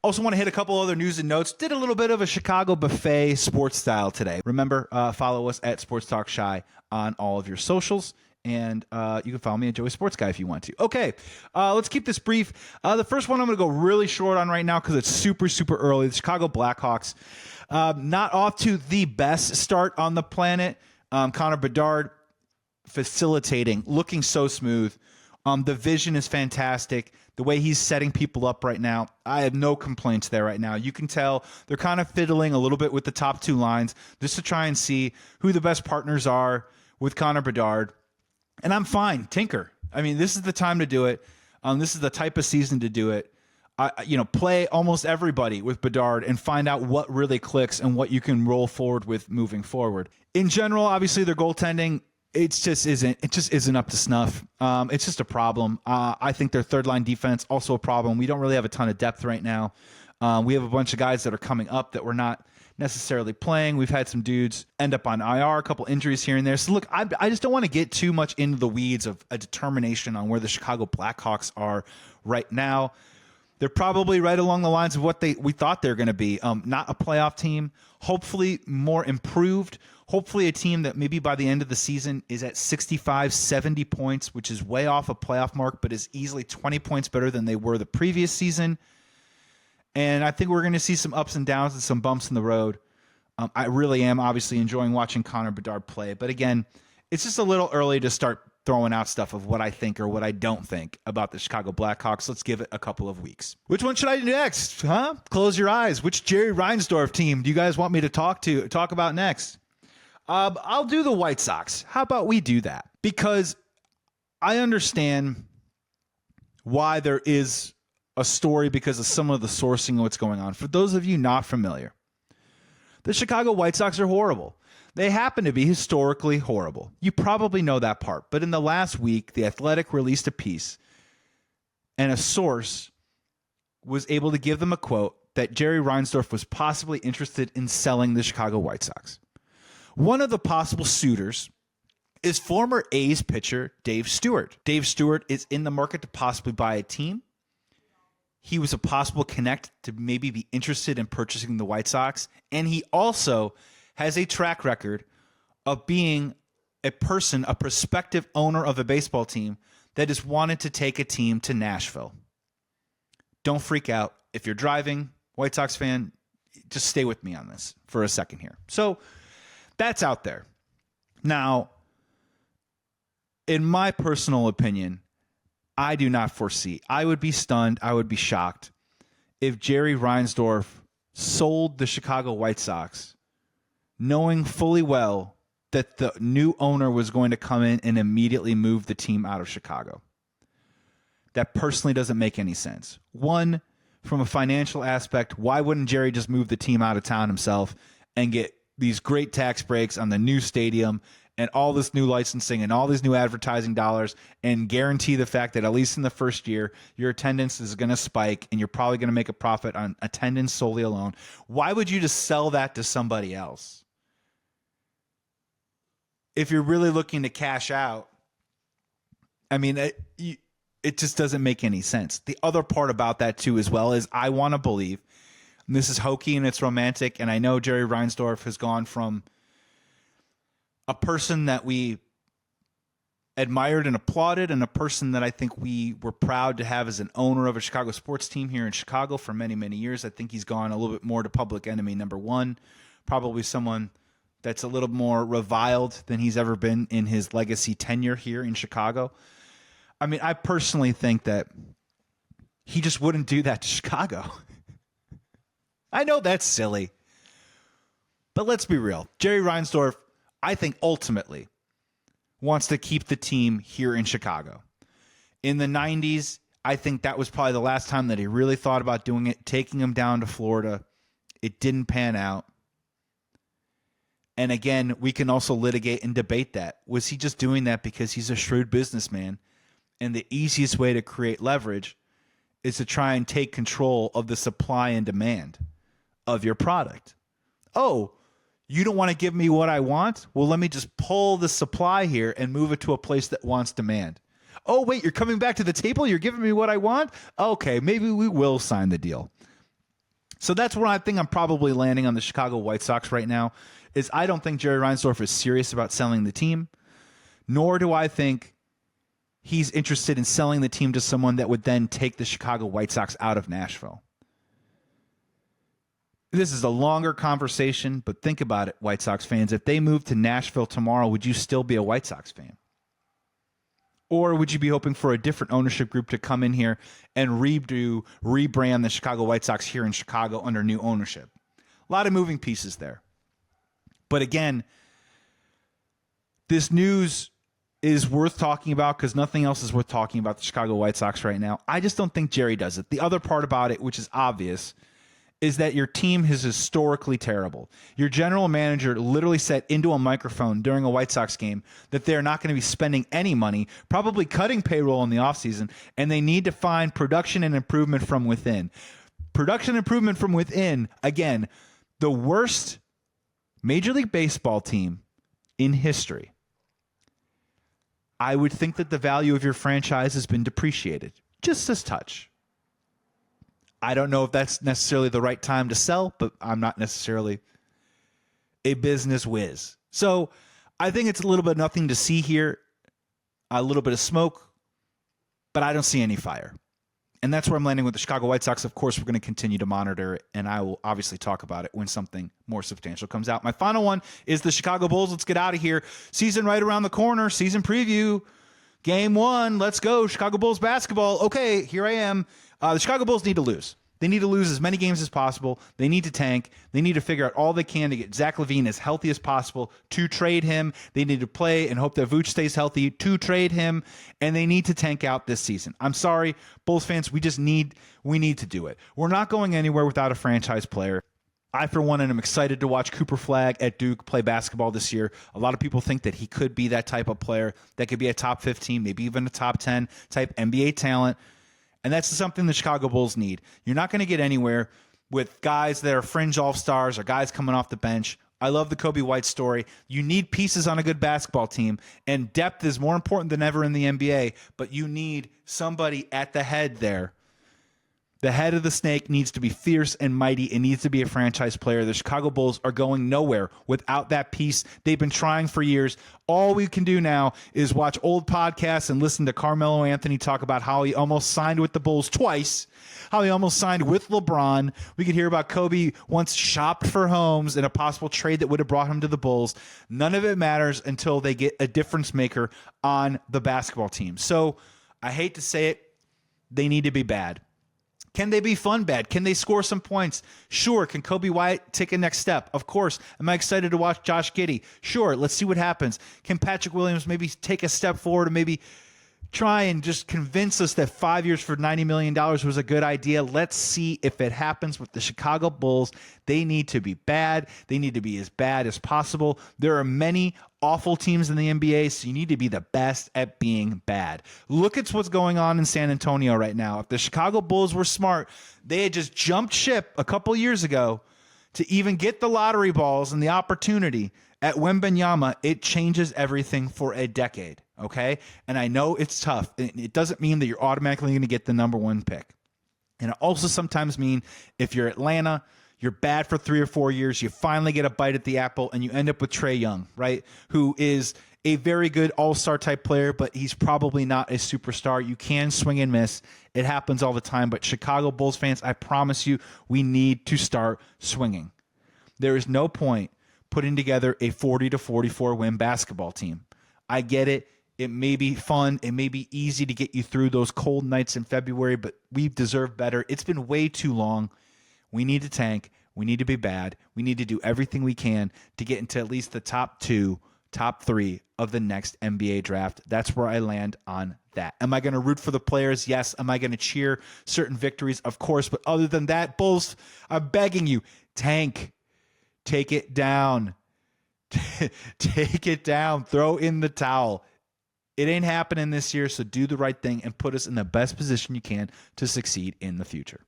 Also want to hit a couple other news and notes. Did a little bit of a Chicago buffet sports style today. Remember, follow us at Sports Talk Shy on all of your socials. And you can follow me at Joey Sports Guy if you want to. Okay, let's keep this brief. The first one I'm going to go really short on right now because it's super, super early. The Chicago Blackhawks, not off to the best start on the planet. Connor Bedard facilitating, looking so smooth. The vision is fantastic. The way he's setting people up right now, I have no complaints there right now. You can tell they're kind of fiddling a little bit with the top two lines just to try and see who the best partners are with Connor Bedard. And I'm fine. Tinker. I mean, this is the time to do it. This is the type of season to do it. Play almost everybody with Bedard and find out what really clicks and what you can roll forward with moving forward. In general, obviously, their goaltending, it just isn't up to snuff. It's just a problem. I think their third line defense also a problem. We don't really have a ton of depth right now. We have a bunch of guys that are coming up that we're not necessarily playing. We've had some dudes end up on IR, a couple injuries here and there. So look, I just don't want to get too much into the weeds of a determination on where the Chicago Blackhawks are right now. They're probably right along the lines of what we thought they were going to be. Not a playoff team, hopefully more improved. Hopefully a team that maybe by the end of the season is at 65, 70 points, which is way off a playoff mark, but is easily 20 points better than they were the previous season. And I think we're going to see some ups and downs and some bumps in the road. I really am obviously enjoying watching Connor Bedard play. But again, it's just a little early to start throwing out stuff of what I think or what I don't think about the Chicago Blackhawks. Let's give it a couple of weeks. Which one should I do next? Huh? Close your eyes. Which Jerry Reinsdorf team do you guys want me to talk about next? I'll do the White Sox. How about we do that? Because I understand why there is a story because of some of the sourcing of what's going on. For those of you not familiar, the Chicago White Sox are horrible. They happen to be historically horrible. You probably know that part. But in the last week, The Athletic released a piece, and a source was able to give them a quote that Jerry Reinsdorf was possibly interested in selling the Chicago White Sox. One of the possible suitors is former A's pitcher Dave Stewart. Dave Stewart is in the market to possibly buy a team. He was a possible connect to maybe be interested in purchasing the White Sox. And he also has a track record of being a prospective owner of a baseball team that has wanted to take a team to Nashville. Don't freak out. If you're driving, White Sox fan, just stay with me on this for a second here. So that's out there. Now, in my personal opinion, I do not foresee. I would be stunned. I would be shocked if Jerry Reinsdorf sold the Chicago White Sox knowing fully well that the new owner was going to come in and immediately move the team out of Chicago. That personally doesn't make any sense. One, from a financial aspect, why wouldn't Jerry just move the team out of town himself and get these great tax breaks on the new stadium and all this new licensing and all these new advertising dollars and guarantee the fact that at least in the first year, your attendance is going to spike and you're probably going to make a profit on attendance solely alone? Why would you just sell that to somebody else? If you're really looking to cash out, I mean, it just doesn't make any sense. The other part about that too as well is I want to believe, and this is hokey and it's romantic, and I know Jerry Reinsdorf has gone from a person that we admired and applauded and a person that I think we were proud to have as an owner of a Chicago sports team here in Chicago for many, many years. I think he's gone a little bit more to public enemy number one, probably someone that's a little more reviled than he's ever been in his legacy tenure here in Chicago. I mean, I personally think that he just wouldn't do that to Chicago. I know that's silly, but let's be real. Jerry Reinsdorf, I think ultimately wants to keep the team here in Chicago. In the 90s, I think that was probably the last time that he really thought about doing it, taking him down to Florida. It didn't pan out. And again, we can also litigate and debate that. Was he just doing that because he's a shrewd businessman? And the easiest way to create leverage is to try and take control of the supply and demand of your product. Oh, you don't want to give me what I want? Well, let me just pull the supply here and move it to a place that wants demand. Oh, wait, you're coming back to the table? You're giving me what I want? Okay, maybe we will sign the deal. So that's where I think I'm probably landing on the Chicago White Sox right now, is I don't think Jerry Reinsdorf is serious about selling the team, nor do I think he's interested in selling the team to someone that would then take the Chicago White Sox out of Nashville. This is a longer conversation, but think about it, White Sox fans. If they moved to Nashville tomorrow, would you still be a White Sox fan? Or would you be hoping for a different ownership group to come in here and rebrand the Chicago White Sox here in Chicago under new ownership? A lot of moving pieces there. But again, this news is worth talking about because nothing else is worth talking about the Chicago White Sox right now. I just don't think Jerry does it. The other part about it, which is obvious, is that your team is historically terrible. Your general manager literally said into a microphone during a White Sox game that they're not going to be spending any money, probably cutting payroll in the offseason, and they need to find production and improvement from within. Production improvement from within, again, the worst Major League Baseball team in history. I would think that the value of your franchise has been depreciated, just this touch. I don't know if that's necessarily the right time to sell, but I'm not necessarily a business whiz. So I think it's a little bit of nothing to see here, a little bit of smoke, but I don't see any fire. And that's where I'm landing with the Chicago White Sox. Of course, we're going to continue to monitor it, and I will obviously talk about it when something more substantial comes out. My final one is the Chicago Bulls. Let's get out of here. Season right around the corner. Season preview. Game 1. Let's go. Chicago Bulls basketball. Okay, here I am. The Chicago Bulls need to lose. They need to lose as many games as possible. They need to tank. They need to figure out all they can to get Zach LaVine as healthy as possible to trade him. They need to play and hope that Vooch stays healthy to trade him. And they need to tank out this season. I'm sorry, Bulls fans, we need to do it. We're not going anywhere without a franchise player. I, for one, am excited to watch Cooper Flagg at Duke play basketball this year. A lot of people think that he could be that type of player that could be a top 15, maybe even a top 10 type NBA talent. And that's something the Chicago Bulls need. You're not going to get anywhere with guys that are fringe all-stars or guys coming off the bench. I love the Kobe White story. You need pieces on a good basketball team, and depth is more important than ever in the NBA, but you need somebody at the head there. The head of the snake needs to be fierce and mighty. It needs to be a franchise player. The Chicago Bulls are going nowhere without that piece. They've been trying for years. All we can do now is watch old podcasts and listen to Carmelo Anthony talk about how he almost signed with the Bulls twice, how he almost signed with LeBron. We could hear about Kobe once shopped for Holmes in a possible trade that would have brought him to the Bulls. None of it matters until they get a difference maker on the basketball team. So I hate to say it, they need to be bad. Can they be fun bad? Can they score some points? Sure. Can Kobe White take a next step? Of course. Am I excited to watch Josh Giddey? Sure. Let's see what happens. Can Patrick Williams maybe take a step forward and maybe try and just convince us that 5 years for $90 million was a good idea? Let's see if it happens with the Chicago Bulls. They need to be bad. They need to be as bad as possible. There are many awful teams in the NBA, so you need to be the best at being bad. Look at what's going on in San Antonio right now. If the Chicago Bulls were smart, they had just jumped ship a couple years ago to even get the lottery balls and the opportunity at Wembanyama. It changes everything for a decade, okay? And I know it's tough. It doesn't mean that you're automatically going to get the number 1 pick. And it also sometimes means if you're Atlanta, you're bad for 3 or 4 years, you finally get a bite at the apple, and you end up with Trae Young, right? Who is a very good all-star type player, but he's probably not a superstar. You can swing and miss. It happens all the time. But Chicago Bulls fans, I promise you, we need to start swinging. There is no point putting together a 40 to 44 win basketball team. I get it. It may be fun. It may be easy to get you through those cold nights in February, but we deserve better. It's been way too long. We need to tank. We need to be bad. We need to do everything we can to get into at least the top 2, top 3 of the next NBA draft. That's where I land on that. Am I going to root for the players? Yes. Am I going to cheer certain victories? Of course. But other than that, Bulls, I'm begging you, tank. Take it down. Take it down. Throw in the towel. It ain't happening this year, so do the right thing and put us in the best position you can to succeed in the future.